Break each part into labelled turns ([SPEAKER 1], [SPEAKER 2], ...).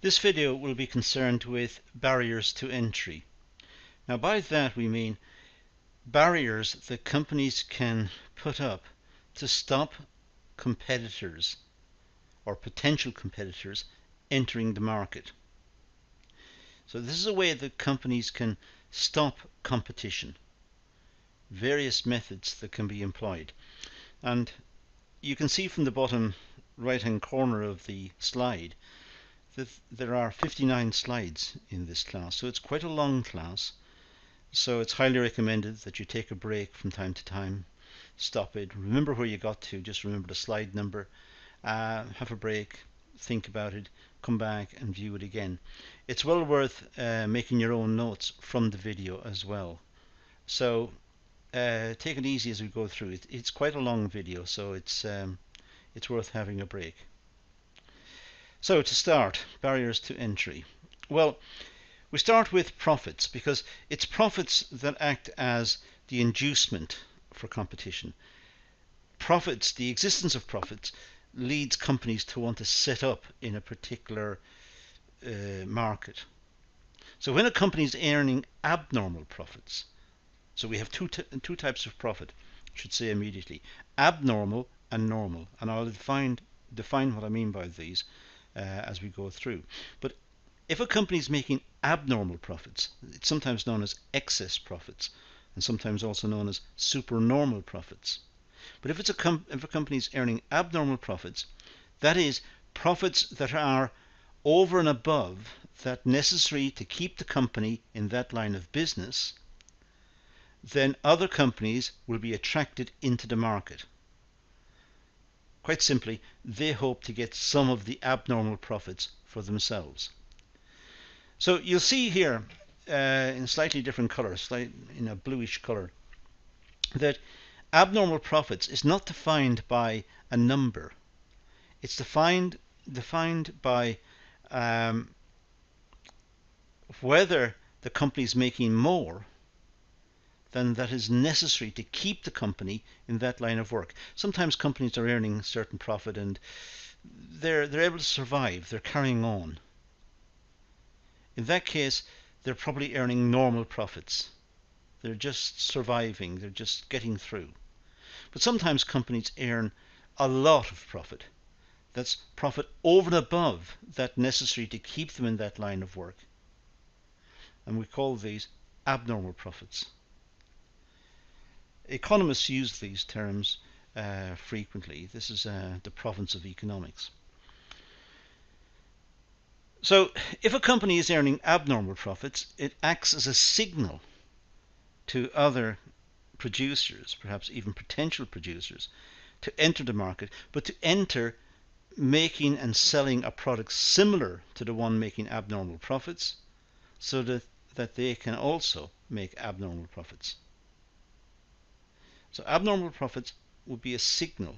[SPEAKER 1] This video will be concerned with barriers to entry. Now by that we mean barriers that companies can put up to stop competitors or potential competitors entering the market. So this is a way that companies can stop competition. Various methods that can be employed. And you can see from the bottom right hand corner of the slide that there are 59 slides in this class, so it's quite a long class. So it's highly recommended that you take a break from time to time, stop it, remember where you got to, just remember the slide number, have a break, think about it, come back and view it again. It's well worth making your own notes from the video as well. So take it easy as we go through it. It's quite a long video, so it's worth having a break. So to start, barriers to entry. Well, we start with profits because it's profits that act as the inducement for competition. Profits, the existence of profits, leads companies to want to set up in a particular market. So when a company is earning abnormal profits, so we have two types of profit, I should say immediately, abnormal and normal, and I'll define what I mean by these as we go through. But if a company is making abnormal profits, it's sometimes known as excess profits and sometimes also known as supernormal profits. But if a company is earning abnormal profits, that is profits that are over and above that necessary to keep the company in that line of business, then other companies will be attracted into the market. Quite simply, they hope to get some of the abnormal profits for themselves. So you'll see here in slightly different colour, in a bluish colour, that abnormal profits is not defined by a number. It's defined by whether the company is making more than that is necessary to keep the company in that line of work. Sometimes companies are earning a certain profit and they're able to survive, they're carrying on. In that case, they're probably earning normal profits. They're just surviving, they're just getting through. But sometimes companies earn a lot of profit. That's profit over and above that necessary to keep them in that line of work. And we call these abnormal profits. Economists use these terms frequently. This is the province of economics. So if a company is earning abnormal profits, it acts as a signal to other producers, perhaps even potential producers, to enter the market, but to enter making and selling a product similar to the one making abnormal profits, so that they can also make abnormal profits. So abnormal profits would be a signal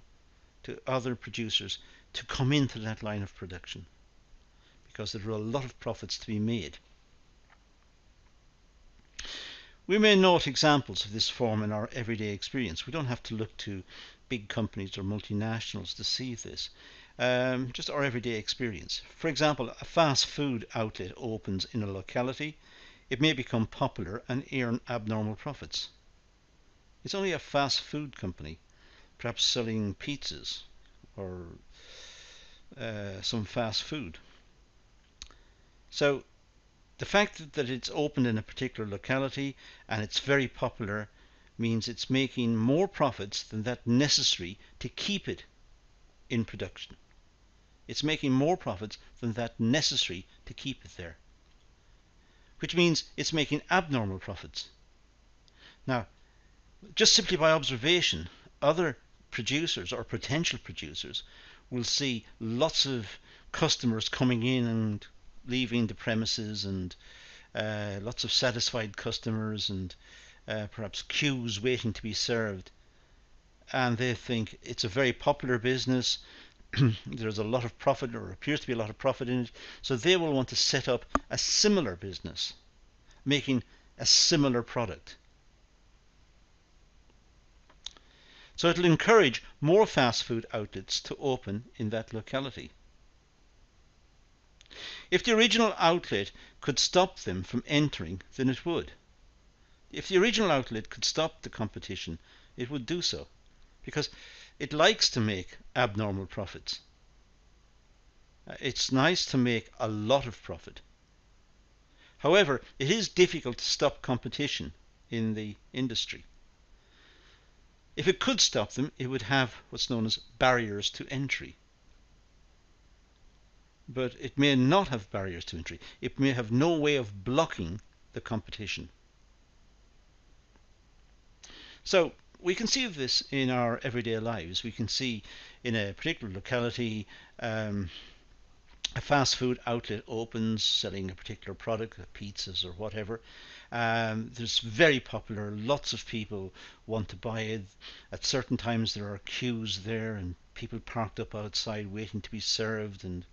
[SPEAKER 1] to other producers to come into that line of production, because there are a lot of profits to be made. We may note examples of this form in our everyday experience. We don't have to look to big companies or multinationals to see this. Just our everyday experience. For example, a fast food outlet opens in a locality. It may become popular and earn abnormal profits. It's only a fast food company, perhaps selling pizzas or some fast food. So the fact that it's opened in a particular locality and it's very popular means it's making more profits than that necessary to keep it in production. It's making more profits than that necessary to keep it there, which means it's making abnormal profits. Now, just simply by observation, other producers or potential producers will see lots of customers coming in and leaving the premises, and lots of satisfied customers, and perhaps queues waiting to be served, and they think it's a very popular business. There's a lot of profit, or appears to be a lot of profit in it, so they will want to set up a similar business making a similar product. So it'll encourage more fast food outlets to open in that locality. If the original outlet could stop them from entering, then it would. If the original outlet could stop the competition, it would do so, because it likes to make abnormal profits. It's nice to make a lot of profit. However, it is difficult to stop competition in the industry. If it could stop them, it would have what's known as barriers to entry. But it may not have barriers to entry. It may have no way of blocking the competition. So we can see this in our everyday lives. We can see in a particular locality, a fast food outlet opens selling a particular product, pizzas or whatever. There's very popular, lots of people want to buy it. At certain times there are queues there and people parked up outside waiting to be served, and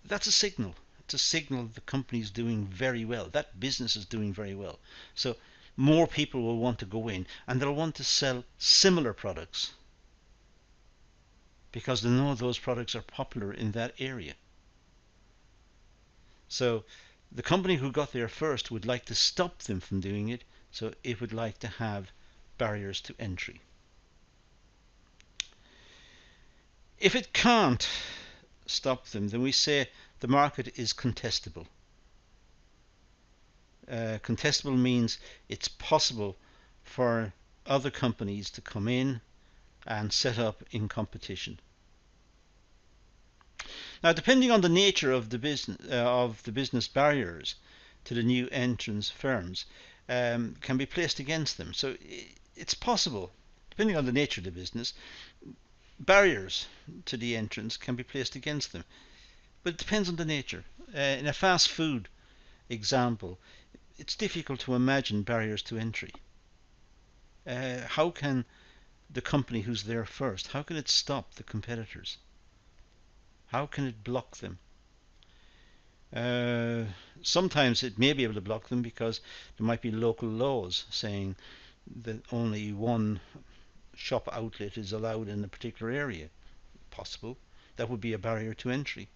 [SPEAKER 1] that's a signal. It's a signal the company is doing very well. That business is doing very well. So more people will want to go in and they'll want to sell similar products because they know those products are popular in that area. So the company who got there first would like to stop them from doing it, so it would like to have barriers to entry. If it can't stop them, then we say the market is contestable. Contestable means it's possible for other companies to come in and set up in competition. Now, depending on the nature of the business barriers to the new entrants firms can be placed against them. So it's possible, depending on the nature of the business, barriers to the entrants can be placed against them. But it depends on the nature. In a fast food example, it's difficult to imagine barriers to entry. How can the company who's there first, how can it stop the competitors? How can it block them? Sometimes it may be able to block them because there might be local laws saying that only one shop outlet is allowed in a particular area. Possible. That would be a barrier to entry.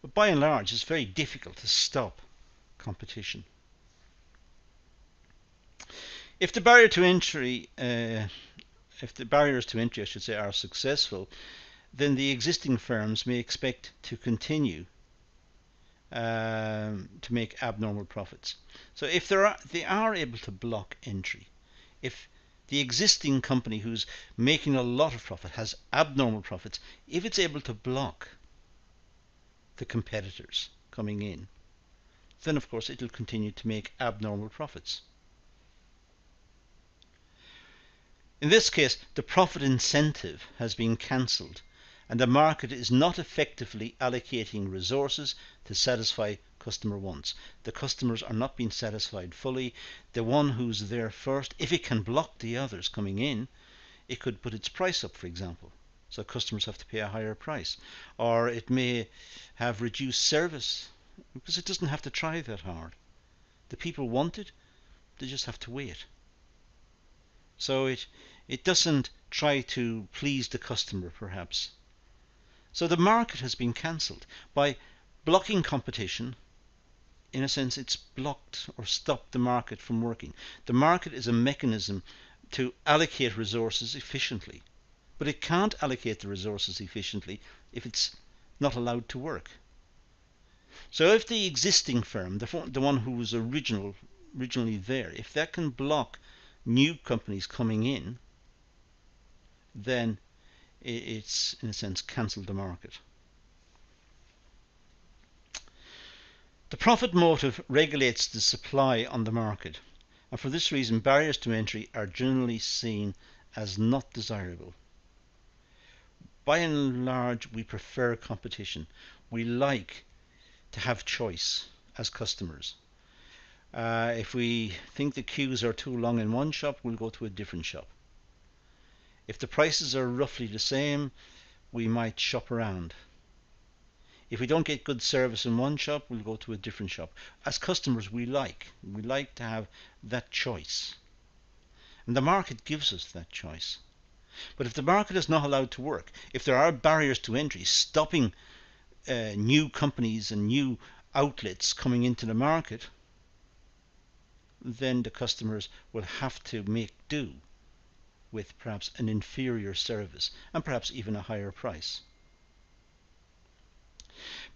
[SPEAKER 1] But by and large, it's very difficult to stop competition. If the barriers to entry, I should say, are successful, then the existing firms may expect to continue to make abnormal profits. So if they are able to block entry, if the existing company who's making a lot of profit has abnormal profits, if it's able to block the competitors coming in, then of course it'll continue to make abnormal profits. In this case, the profit incentive has been cancelled and the market is not effectively allocating resources to satisfy customer wants. The customers are not being satisfied fully. The one who's there first, if it can block the others coming in, it could put its price up, for example. So customers have to pay a higher price. Or it may have reduced service because it doesn't have to try that hard. The people want it, they just have to wait. So it doesn't try to please the customer, perhaps. So the market has been cancelled. By blocking competition, in a sense, it's blocked or stopped the market from working. The market is a mechanism to allocate resources efficiently, but it can't allocate the resources efficiently if it's not allowed to work. So if the existing firm, the one who was originally there, if that can block new companies coming in, then it's, in a sense, cancelled the market. The profit motive regulates the supply on the market, and for this reason barriers to entry are generally seen as not desirable. By and large, we prefer competition. We like to have choice as customers. If we think the queues are too long in one shop, we'll go to a different shop. If the prices are roughly the same, we might shop around. If we don't get good service in one shop, we'll go to a different shop. As customers, we like to have that choice. And the market gives us that choice. But if the market is not allowed to work, if there are barriers to entry stopping new companies and new outlets coming into the market, then the customers will have to make do with perhaps an inferior service and perhaps even a higher price.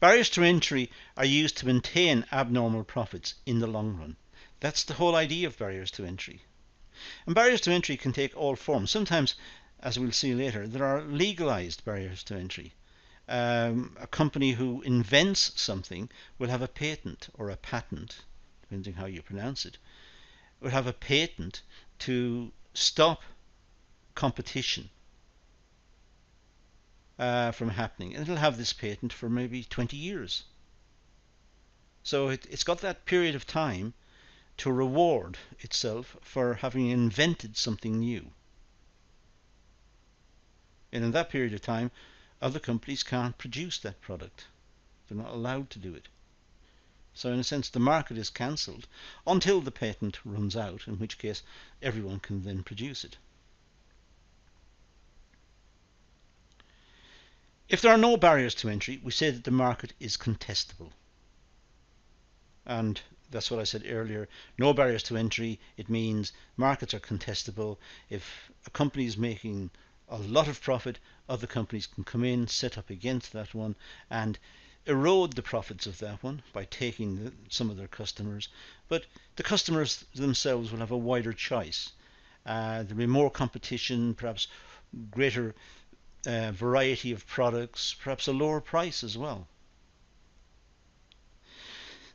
[SPEAKER 1] Barriers to entry are used to maintain abnormal profits in the long run. That's the whole idea of barriers to entry. And barriers to entry can take all forms. Sometimes, as we'll see later, there are legalized barriers to entry. A company who invents something will have a patent or a patent, depending how you pronounce it, will have a patent to stop competition from happening. And it'll have this patent for maybe 20 years. So it's got that period of time to reward itself for having invented something new. And in that period of time, other companies can't produce that product. They're not allowed to do it. So in a sense, the market is cancelled until the patent runs out, in which case everyone can then produce it. If there are no barriers to entry, we say that the market is contestable. And that's what I said earlier. No barriers to entry, it means markets are contestable. If a company is making a lot of profit, other companies can come in, set up against that one, and erode the profits of that one by taking some of their customers. But the customers themselves will have a wider choice. There'll be more competition, perhaps greater variety of products, perhaps a lower price as well.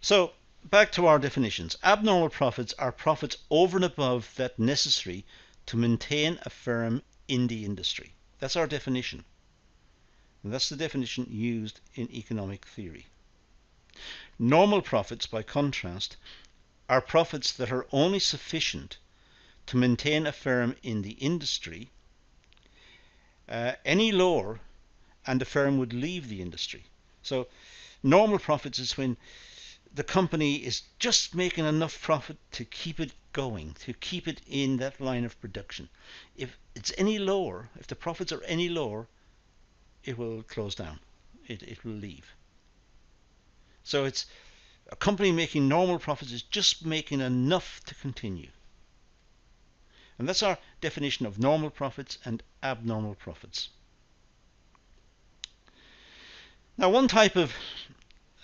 [SPEAKER 1] So back to our definitions. Abnormal profits are profits over and above that necessary to maintain a firm in the industry. That's our definition. And that's the definition used in economic theory. Normal profits, by contrast, are profits that are only sufficient to maintain a firm in the industry. Any lower and the firm would leave the industry. So normal profits is when the company is just making enough profit to keep it going, to keep it in that line of production. If it's any lower, if the profits are any lower, it will close down. It will leave. So it's a company making normal profits is just making enough to continue. And that's our definition of normal profits and abnormal profits. Now, one type of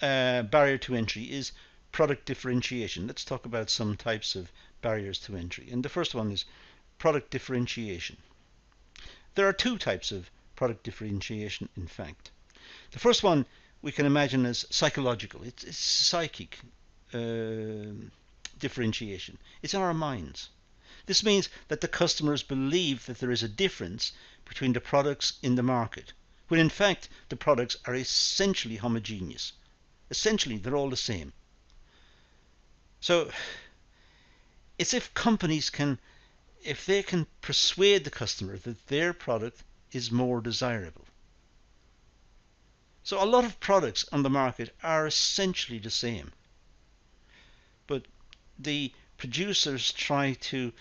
[SPEAKER 1] barrier to entry is product differentiation. Let's talk about some types of barriers to entry. And the first one is product differentiation. There are two types of product differentiation, in fact. The first one we can imagine as psychological. It's psychic differentiation. It's in our minds. This means that the customers believe that there is a difference between the products in the market, when in fact the products are essentially homogeneous. Essentially, they're all the same. So it's if companies if they can persuade the customer that their product is more desirable. So a lot of products on the market are essentially the same, but the producers try to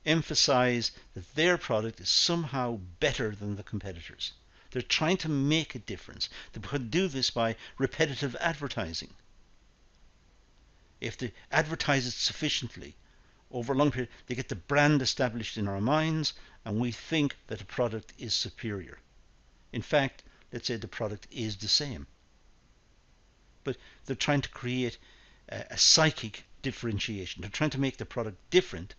[SPEAKER 1] emphasize that their product is somehow better than the competitors. They're trying to make a difference. They could do this by repetitive advertising. If they advertise it sufficiently over a long period, they get the brand established in our minds, and we think that the product is superior. In fact, let's say the product is the same. But they're trying to create a psychic differentiation. They're trying to make the product different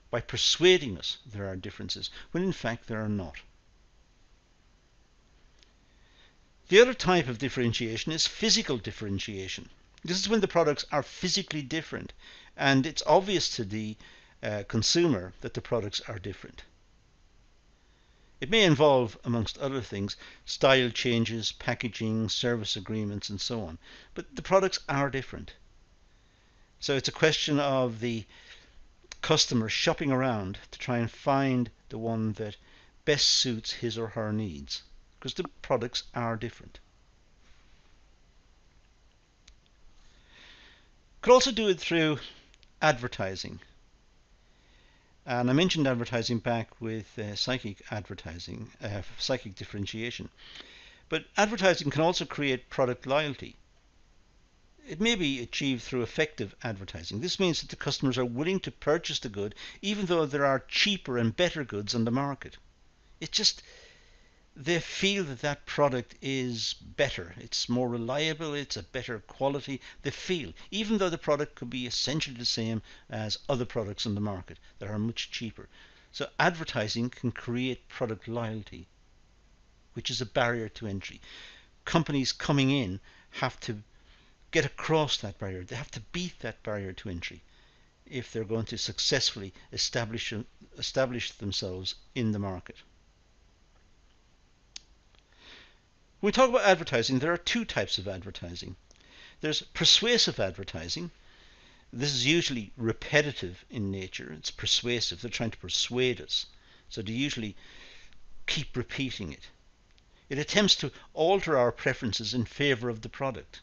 [SPEAKER 1] by persuading us there are differences, when in fact there are not. The other type of differentiation is physical differentiation. This is when the products are physically different, and it's obvious to the consumer that the products are different. It may involve, amongst other things, style changes, packaging, service agreements, and so on. But the products are different. So it's a question of the customer shopping around to try and find the one that best suits his or her needs, because the products are different. Could also do it through advertising. And I mentioned advertising back with psychic advertising, psychic differentiation. But advertising can also create product loyalty. It may be achieved through effective advertising. This means that the customers are willing to purchase the good even though there are cheaper and better goods on the market. It just they feel that that product is better, it's more reliable, it's a better quality. They feel, even though the product could be essentially the same as other products on the market that are much cheaper. So advertising can create product loyalty, which is a barrier to entry. Companies coming in have to get across that barrier. They have to beat that barrier to entry if they're going to successfully establish themselves in the market. When we talk about advertising, there are two types of advertising. There's persuasive advertising. This is usually repetitive in nature. It's persuasive. They're trying to persuade us. So they usually keep repeating it. It attempts to alter our preferences in favor of the product.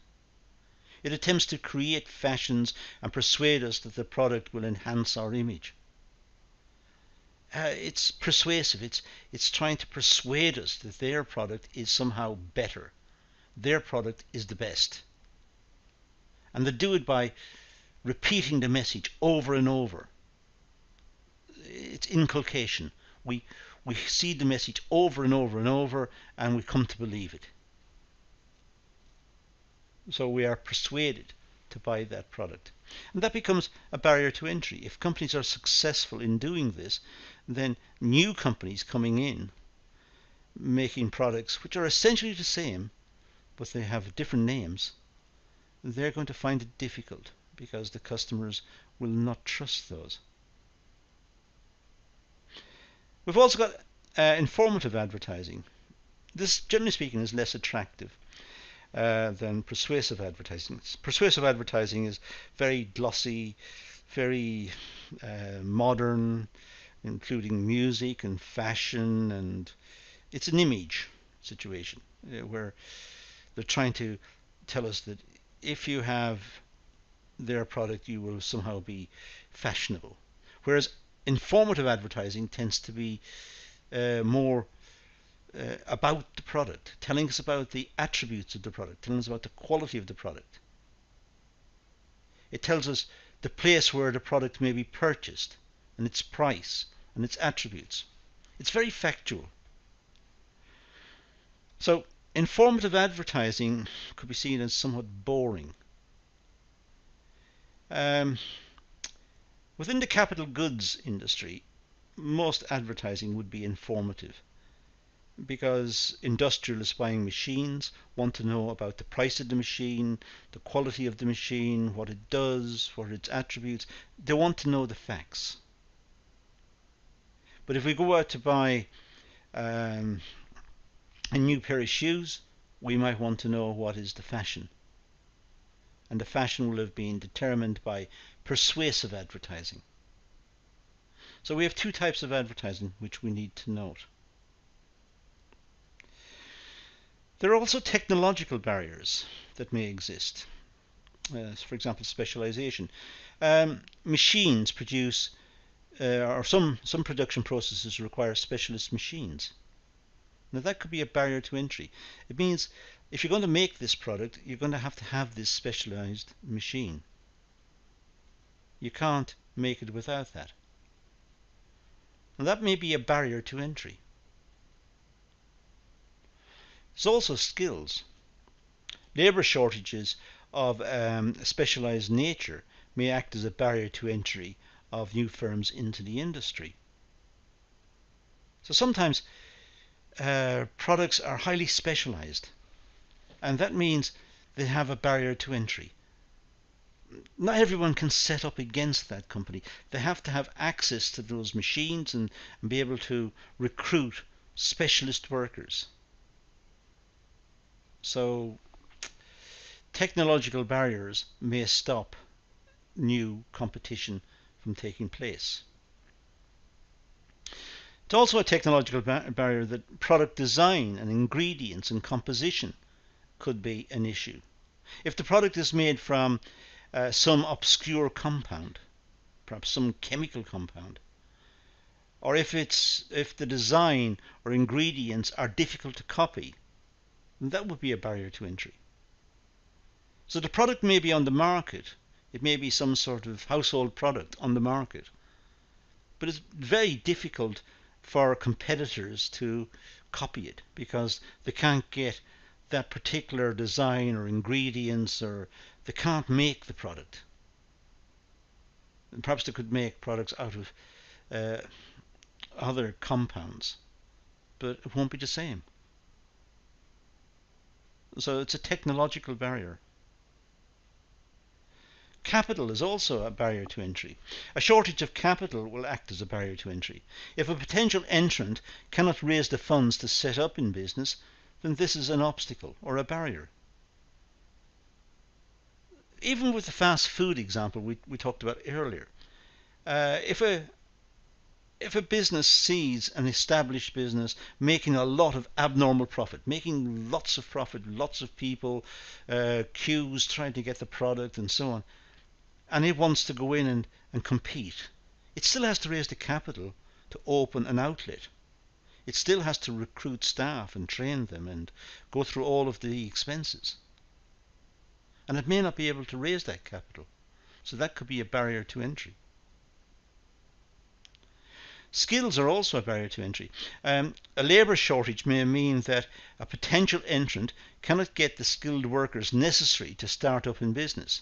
[SPEAKER 1] It attempts to create fashions and persuade us that the product will enhance our image. It's persuasive. It's trying to persuade us that their product is somehow better. Their product is the best. And they do it by repeating the message over and over. It's inculcation. We see the message over and over and over, and we come to believe it. So we are persuaded to buy that product. And that becomes a barrier to entry. If companies are successful in doing this, then new companies coming in, making products which are essentially the same, but they have different names, they're going to find it difficult because the customers will not trust those. We've also got informative advertising. This, generally speaking, is less attractive than persuasive advertising. Persuasive advertising is very glossy, very modern, including music and fashion, and it's an image situation where they're trying to tell us that if you have their product, you will somehow be fashionable. Whereas informative advertising tends to be more about the product, telling us about the attributes of the product, telling us about the quality of the product. It tells us the place where the product may be purchased and its price and its attributes. It's very factual. So informative advertising could be seen as somewhat boring. Within the capital goods industry, most advertising would be informative, because industrialists buying machines want to know about the price of the machine, the quality of the machine, what it does, what are its attributes. They want to know the facts. But if we go out to buy a new pair of shoes, we might want to know what is the fashion. And the fashion will have been determined by persuasive advertising. So we have two types of advertising which we need to note. There are also technological barriers that may exist. For example, specialization. Machines produce, or some production processes require specialist machines. Now that could be a barrier to entry. It means if you're going to make this product, you're going to have this specialized machine. You can't make it without that. And that may be a barrier to entry. There's also skills. Labour shortages of a specialised nature may act as a barrier to entry of new firms into the industry. So sometimes products are highly specialised, and that means they have a barrier to entry. Not everyone can set up against that company. They have to have access to those machines and be able to recruit specialist workers. So technological barriers may stop new competition from taking place. It's also a technological barrier that product design and ingredients and composition could be an issue. If the product is made from some obscure compound, perhaps some chemical compound, or if the design or ingredients are difficult to copy, then that would be a barrier to entry. So the product may be on the market, it may be some sort of household product on the market, but it's very difficult for competitors to copy it because they can't get that particular design or ingredients, or they can't make the product. And perhaps they could make products out of other compounds, but it won't be the same. So it's a technological barrier. Capital is also a barrier to entry. A shortage of capital will act as a barrier to entry. If a potential entrant cannot raise the funds to set up in business, then this is an obstacle or a barrier. Even with the fast food example we talked about earlier, if a business sees an established business making a lot of abnormal profit, making lots of profit, lots of people, queues trying to get the product and so on, and it wants to go in and compete, it still has to raise the capital to open an outlet. It still has to recruit staff and train them and go through all of the expenses. And it may not be able to raise that capital. So that could be a barrier to entry. Skills are also a barrier to entry. A labour shortage may mean that a potential entrant cannot get the skilled workers necessary to start up in business.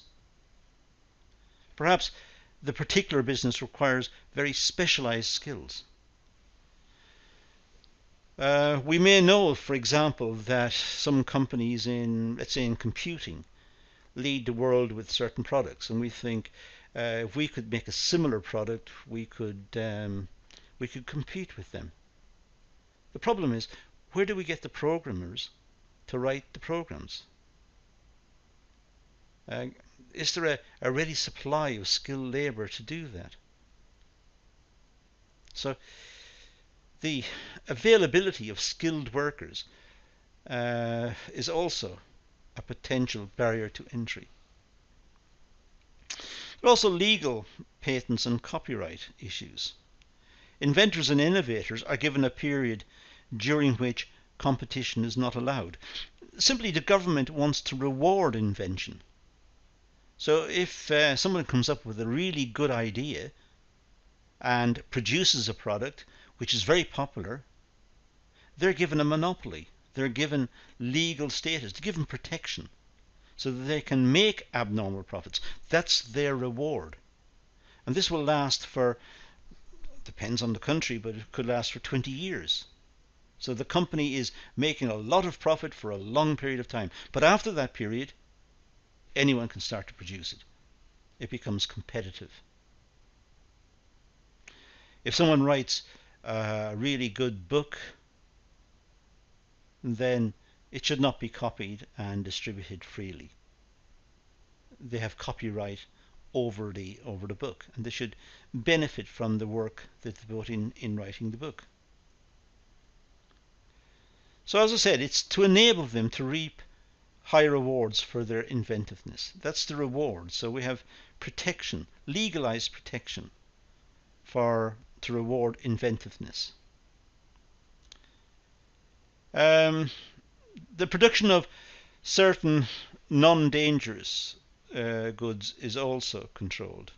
[SPEAKER 1] Perhaps the particular business requires very specialised skills. We may know, for example, that some companies in, let's say, in computing, lead the world with certain products, and we think if we could make a similar product, we could compete with them. The problem is, where do we get the programmers to write the programs? Is there a ready supply of skilled labour to do that? So the availability of skilled workers is also a potential barrier to entry. There are also legal, patents and copyright issues. Inventors and innovators are given a period during which competition is not allowed. Simply, the government wants to reward invention. So if someone comes up with a really good idea and produces a product which is very popular, they're given a monopoly. They're given legal status, they're given protection, so that they can make abnormal profits. That's their reward. And this will last for, depends on the country, but it could last for 20 years. So the company is making a lot of profit for a long period of time. But after that period, anyone can start to produce it. It becomes competitive. If someone writes a really good book, then it should not be copied and distributed freely. They have copyright over the book, and they should benefit from the work that they put in writing the book. So as I said, it's to enable them to reap high rewards for their inventiveness. That's the reward. So we have protection, legalized protection to reward inventiveness. The production of certain non-dangerous goods is also controlled.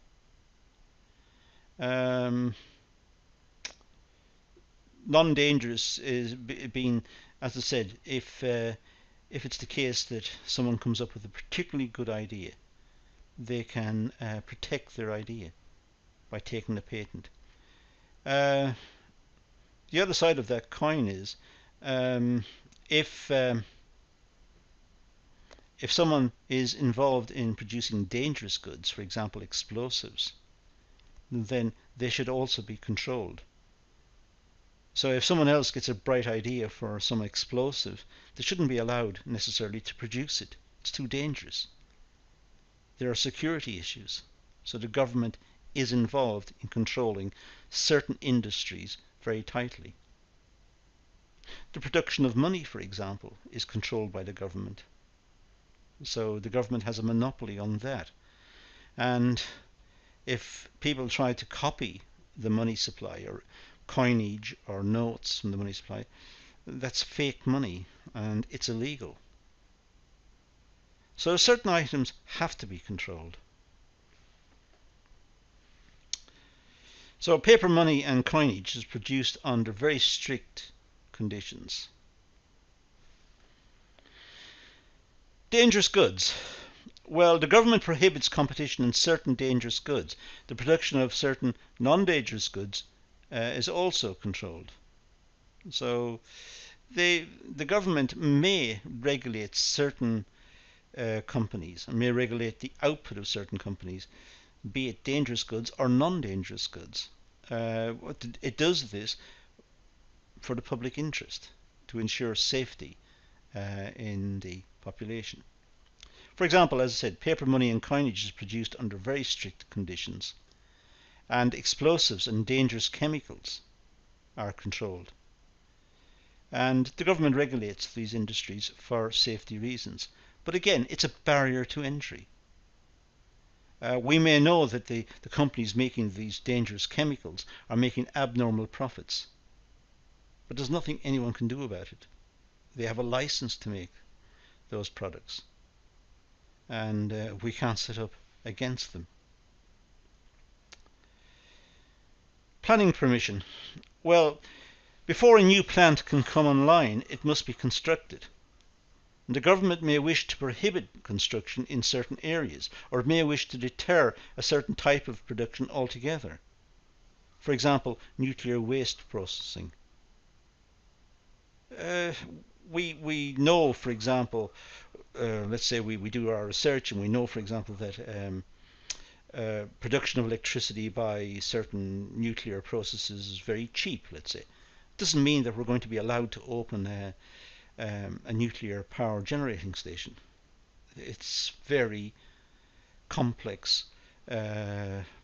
[SPEAKER 1] Non-dangerous is being, as I said, if it's the case that someone comes up with a particularly good idea, they can protect their idea by taking a patent. The other side of that coin is if someone is involved in producing dangerous goods, for example explosives, then they should also be controlled. So if someone else gets a bright idea for some explosive, they shouldn't be allowed necessarily to produce it. It's too dangerous. There are security issues. So the government is involved in controlling certain industries very tightly. The production of money, for example, is controlled by the government. So the government has a monopoly on that. And if people try to copy the money supply or coinage or notes from the money supply, That's fake money and it's illegal. So certain items have to be controlled. So paper money and coinage is produced under very strict conditions. Dangerous goods. Well, the government prohibits competition in certain dangerous goods. The production of certain non-dangerous goods is also controlled. So the government may regulate certain companies and may regulate the output of certain companies, be it dangerous goods or non-dangerous goods. It does this for the public interest, to ensure safety in the population. For example, as I said, paper money and coinage is produced under very strict conditions, and explosives and dangerous chemicals are controlled. And the government regulates these industries for safety reasons. But again, it's a barrier to entry. We may know that the companies making these dangerous chemicals are making abnormal profits, but there's nothing anyone can do about it. They have a license to make those products, and we can't set up against them. Planning permission. Well, before a new plant can come online, it must be constructed. The government may wish to prohibit construction in certain areas, or it may wish to deter a certain type of production altogether. For example, nuclear waste processing. We know, for example, let's say we do our research and we know, for example, that production of electricity by certain nuclear processes is very cheap, let's say. It doesn't mean that we're going to be allowed to open a nuclear power generating station. It's very complex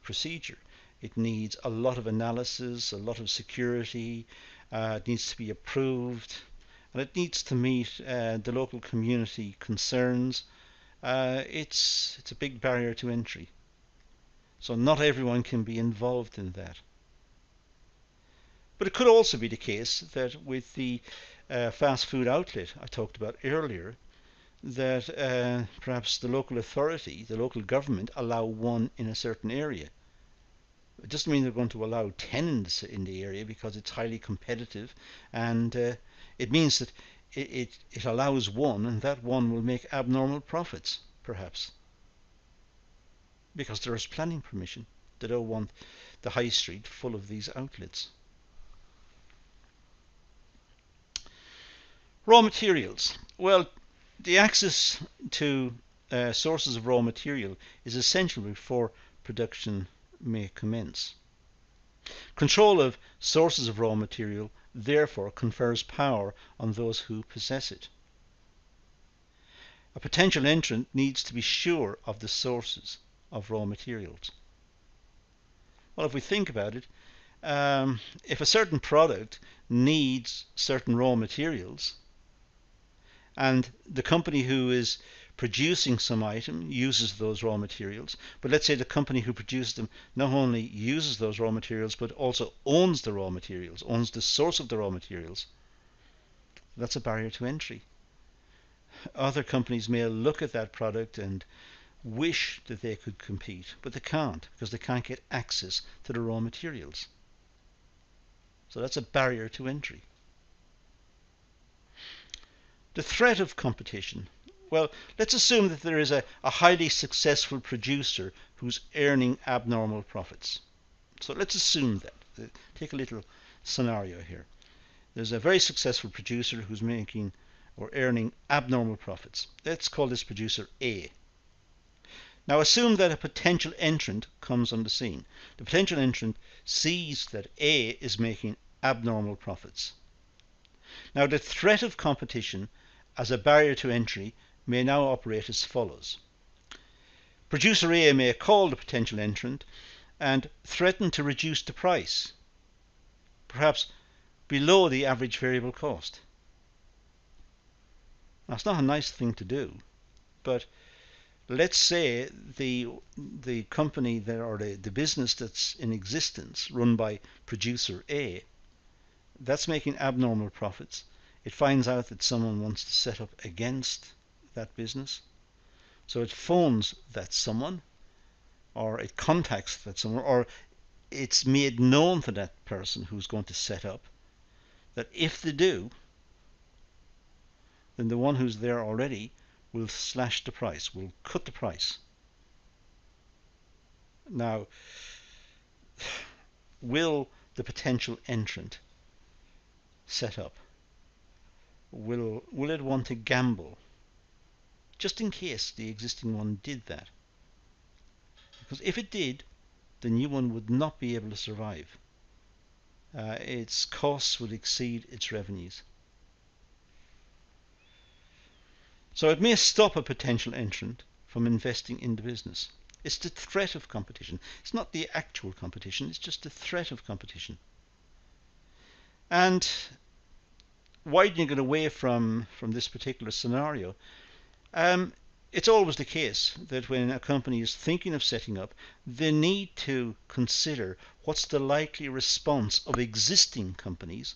[SPEAKER 1] procedure. It needs a lot of analysis, a lot of security. It needs to be approved, and it needs to meet the local community concerns. It's a big barrier to entry. So not everyone can be involved in that. But it could also be the case that with the fast food outlet I talked about earlier, that perhaps the local authority, the local government, allow one in a certain area. It doesn't mean they're going to allow 10 in the area because it's highly competitive, and it means that it allows one, and that one will make abnormal profits, perhaps, because there is planning permission. They don't want the high street full of these outlets. Raw materials. Well, the access to sources of raw material is essential before production may commence. Control of sources of raw material therefore confers power on those who possess it. A potential entrant needs to be sure of the sources of raw materials. Well, if we think about it, if a certain product needs certain raw materials, and the company who is producing some item uses those raw materials, but let's say the company who produces them not only uses those raw materials but also owns the raw materials, owns the source of the raw materials, that's a barrier to entry. Other companies may look at that product and wish that they could compete, but they can't because they can't get access to the raw materials. So that's a barrier to entry. The threat of competition. Well, let's assume that there is a highly successful producer who's earning abnormal profits. So let's assume that. Take a little scenario here. There's a very successful producer who's making or earning abnormal profits. Let's call this producer A. Now assume that a potential entrant comes on the scene. The potential entrant sees that A is making abnormal profits. Now the threat of competition as a barrier to entry may now operate as follows. Producer A may call the potential entrant and threaten to reduce the price, perhaps below the average variable cost. Now it's not a nice thing to do, but let's say the company that, or the business that's in existence run by producer A, that's making abnormal profits, it finds out that someone wants to set up against that business. So it phones that someone, or it contacts that someone, or it's made known to that person who's going to set up that if they do, then the one who's there already will slash the price, will cut the price. Now, will the potential entrant set up, will it want to gamble just in case the existing one did that? Because if it did, the new one would not be able to survive. Its costs would exceed its revenues. So it may stop a potential entrant from investing in the business. It's the threat of competition. It's not the actual competition, it's just the threat of competition. And widening it away from this particular scenario, it's always the case that when a company is thinking of setting up, they need to consider what's the likely response of existing companies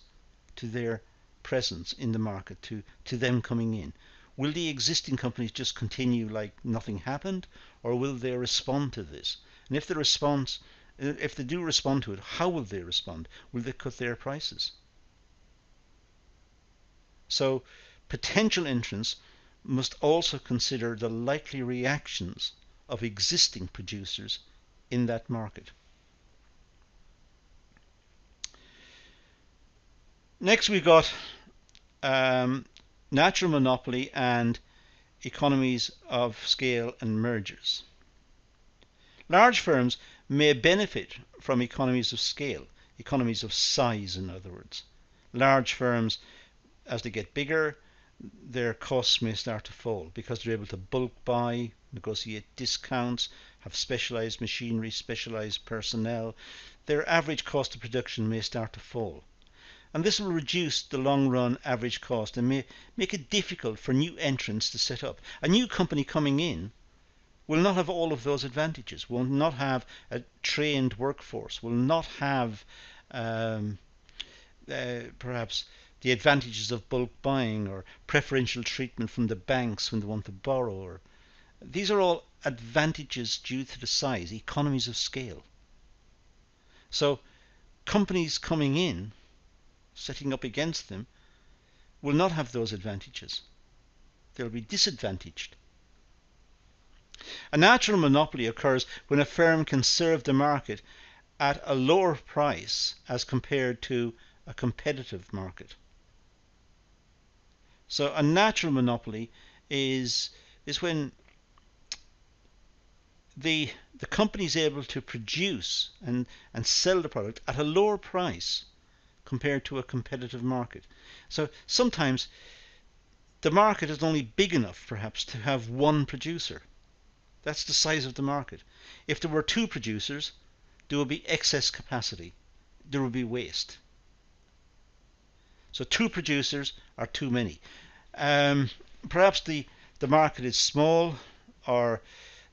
[SPEAKER 1] to their presence in the market, to them coming in. Will the existing companies just continue like nothing happened, or will they respond to this? And if they do respond to it, how will they respond? Will they cut their prices? So potential entrants must also consider the likely reactions of existing producers in that market. Next we've got natural monopoly and economies of scale and mergers. Large firms may benefit from economies of scale, economies of size in other words. Large firms, as they get bigger, their costs may start to fall because they're able to bulk buy, negotiate discounts, have specialized machinery, specialized personnel. Their average cost of production may start to fall. And this will reduce the long run average cost and may make it difficult for new entrants to set up. A new company coming in will not have all of those advantages, will not have a trained workforce, will not have perhaps the advantages of bulk buying or preferential treatment from the banks when they want to borrow. These are all advantages due to the size, economies of scale. So companies coming in, setting up against them, will not have those advantages. They'll be disadvantaged. A natural monopoly occurs when a firm can serve the market at a lower price as compared to a competitive market. So a natural monopoly is when the company is able to produce and sell the product at a lower price compared to a competitive market. So sometimes the market is only big enough perhaps to have one producer. That's the size of the market. If there were two producers, there would be excess capacity. There would be waste. So two producers are too many. Perhaps the market is small, or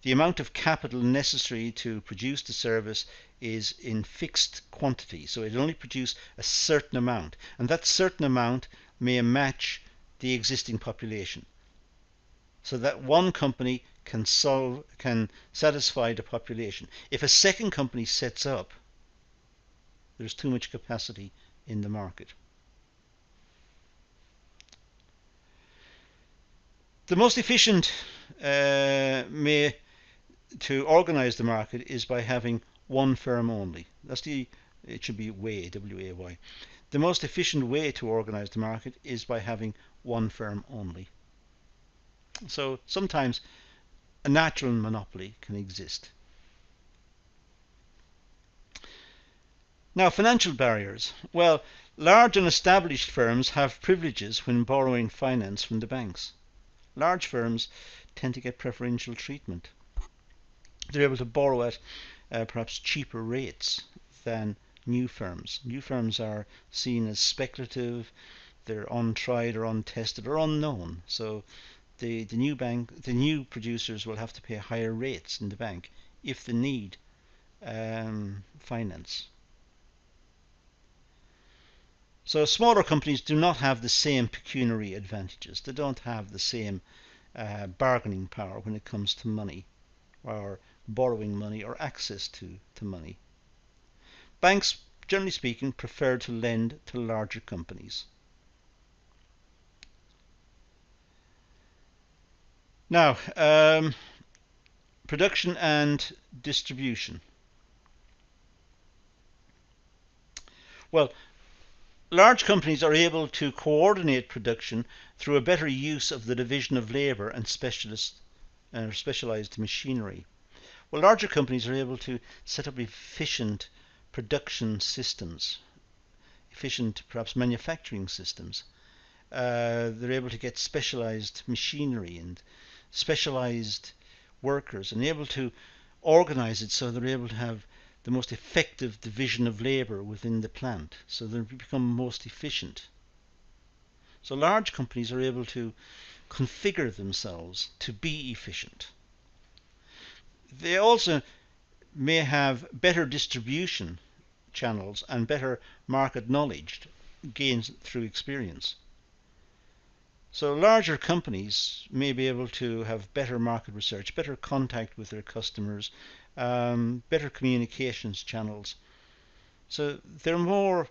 [SPEAKER 1] the amount of capital necessary to produce the service is in fixed quantity. So it only produces a certain amount, and that certain amount may match the existing population. So that one company can satisfy the population. If a second company sets up, there's too much capacity in the market. The most efficient way to organize the market is by having one firm only. It should be way, W-A-Y. The most efficient way to organize the market is by having one firm only. So sometimes a natural monopoly can exist. Now, financial barriers. Well, large and established firms have privileges when borrowing finance from the banks. Large firms tend to get preferential treatment. They're able to borrow at perhaps cheaper rates than new firms. New firms are seen as speculative, they're untried or untested or unknown. So the new producers will have to pay higher rates in the bank if they need finance. So smaller companies do not have the same pecuniary advantages. They don't have the same bargaining power when it comes to money, or borrowing money, or access to money. Banks, generally speaking, prefer to lend to larger companies. Now, production and distribution. Well, large companies are able to coordinate production through a better use of the division of labour and specialised machinery. Well, larger companies are able to set up efficient production systems, efficient perhaps manufacturing systems. They're able to get specialised machinery and specialised workers, and able to organise it so they're able to have the most effective division of labour within the plant, so they become most efficient. So large companies are able to configure themselves to be efficient. They also may have better distribution channels and better market knowledge gained through experience. So larger companies may be able to have better market research, better contact with their customers, better communications channels. So they're more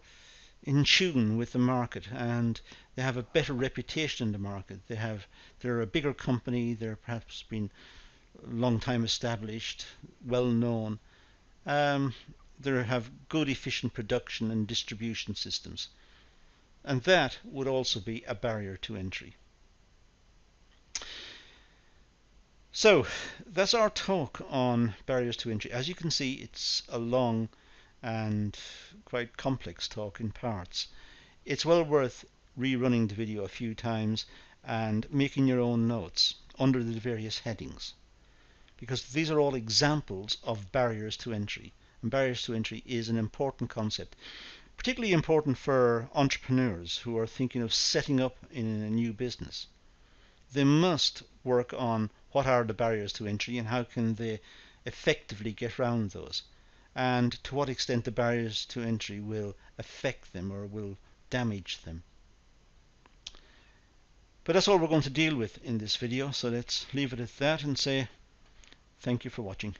[SPEAKER 1] in tune with the market, and they have a better reputation in the market. They're a bigger company. They're perhaps been a long time established, well known. They have good, efficient production and distribution systems, and that would also be a barrier to entry. So that's our talk on barriers to entry. As you can see, it's a long and quite complex talk in parts. It's well worth rerunning the video a few times and making your own notes under the various headings, because these are all examples of barriers to entry, and barriers to entry is an important concept, particularly important for entrepreneurs who are thinking of setting up in a new business. They must work on what are the barriers to entry and how can they effectively get around those, and to what extent the barriers to entry will affect them or will damage them. But that's all we're going to deal with in this video, so let's leave it at that and say thank you for watching.